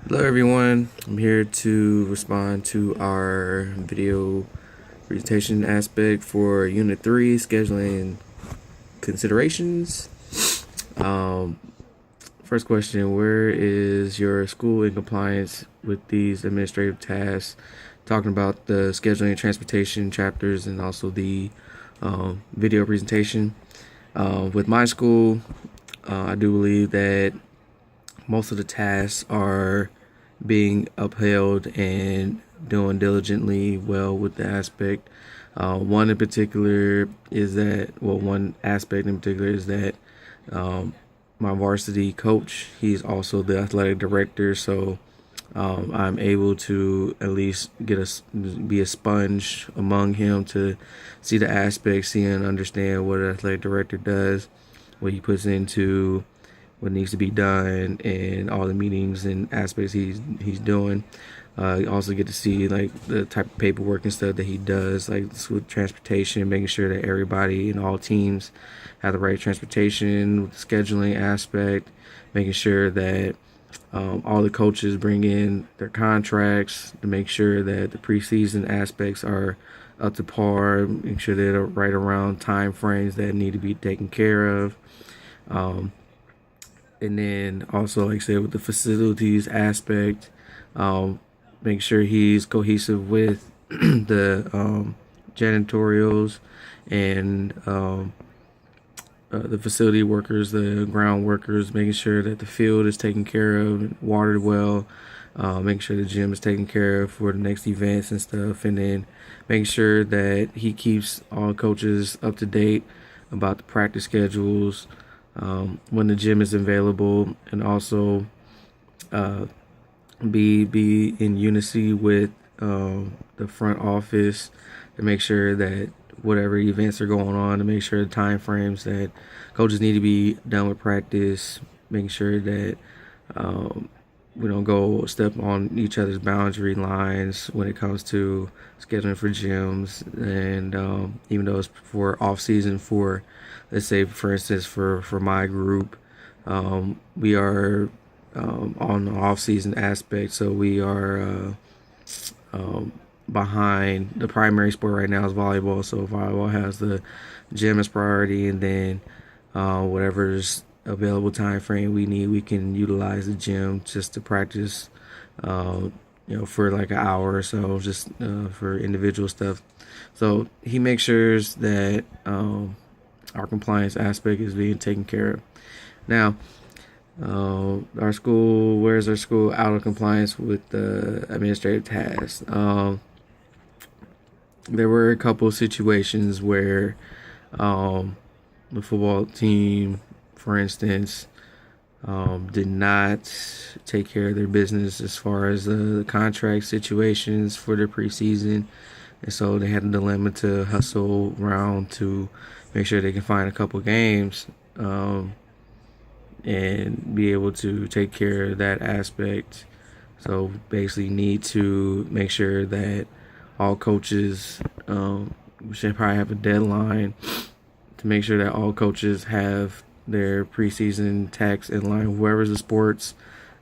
Hello everyone, I'm here to respond to our video presentation aspect for Unit 3, Scheduling Considerations. Um, First question, where is your school in compliance with these administrative tasks? Talking about the scheduling and transportation chapters and also the video presentation. With my school, I do believe that most of the tasks are being upheld and doing diligently well with the aspect. One in particular is that, well, one aspect in particular is that um, my varsity coach, he's also the athletic director, so I'm able to at least be a sponge among him to see the aspects, see and understand what an athletic director does, what he puts into what needs to be done and all the meetings and aspects he's doing. You also get to see like the type of paperwork and stuff that he does, like with transportation, making sure that everybody and all teams have the right transportation, with the scheduling aspect, making sure that all the coaches bring in their contracts to make sure that the preseason aspects are up to par, make sure they're right around time frames that need to be taken care of. Um, and then also, like I said, with the facilities aspect, make sure he's cohesive with the janitorials and the facility workers, the ground workers, making sure that the field is taken care of, watered well, making sure the gym is taken care of for the next events and stuff, and then making sure that he keeps all coaches up to date about the practice schedules, when the gym is available, and also uh, be in unity with the front office to make sure that whatever events are going on, to make sure the time frames that coaches need to be done with practice, making sure that um, we don't go step on each other's boundary lines when it comes to scheduling for gyms, and even though it's for off season for, let's say for instance for my group, we are on the off season aspect, so we are um, behind. The primary sport right now is volleyball, so volleyball has the gym as priority, and then whatever's available time frame we need, we can utilize the gym just to practice. Uh, for like an hour or so, just for individual stuff. So he makes sure that our compliance aspect is being taken care of. Now, our school, where's our school out of compliance with the administrative tasks? There were a couple of situations where the football team, for instance, did not take care of their business as far as the contract situations for their preseason. And so they had a dilemma to hustle around to make sure they can find a couple games and be able to take care of that aspect. So basically, need to make sure that all coaches, we should probably have a deadline to make sure that all coaches have their preseason tax in line. Whoever's the sports,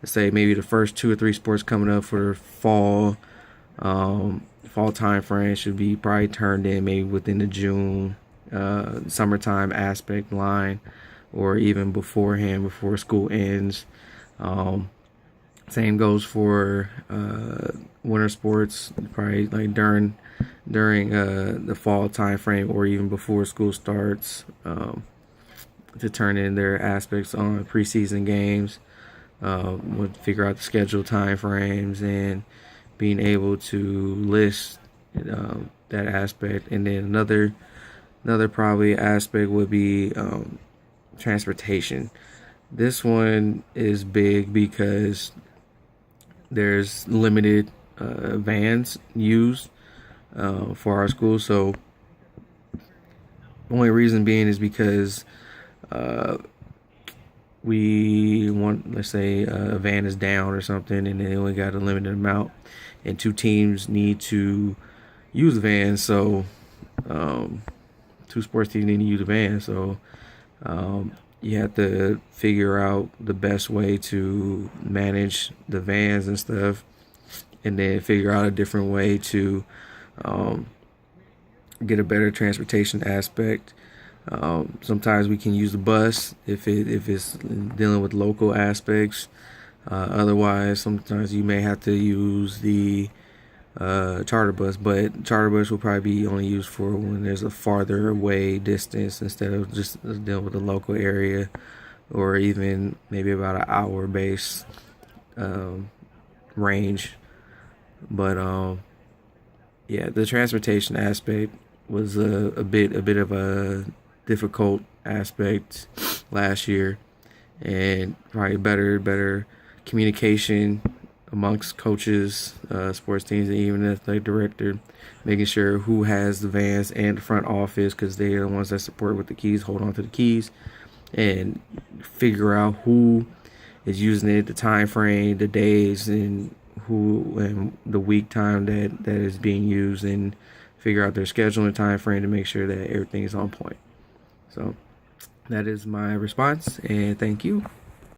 let's say maybe the first 2 or 3 sports coming up for fall time frame should be probably turned in maybe within the June summertime aspect line, or even beforehand before school ends. Um, Same goes for winter sports, probably like during the fall time frame or even before school starts, to turn in their aspects on preseason games. Would figure out the schedule time frames and being able to list that aspect. And then another probably aspect would be transportation. This one is big because there's limited vans used for our school. So the only reason being is because uh, we want, let's say a van is down or something, and they only got a limited amount, and 2 teams need to use the van. So um, 2 sports teams need to use the van. So you have to figure out the best way to manage the vans and stuff, and then figure out a different way to get a better transportation aspect. Sometimes we can use the bus if it's dealing with local aspects. Otherwise, sometimes you may have to use the charter bus, but charter bus will probably be only used for when there's a farther away distance instead of just dealing with the local area, or even maybe about an hour base range. But yeah, the transportation aspect was a bit of a difficult aspect last year, and probably better communication amongst coaches, sports teams, and even athletic director, making sure who has the vans and the front office, because they're the ones that support with the keys, hold on to the keys, and figure out who is using it, the time frame, the days, and who and the week time that is being used, and figure out their schedule and time frame to make sure that everything is on point. So that is my response, and thank you.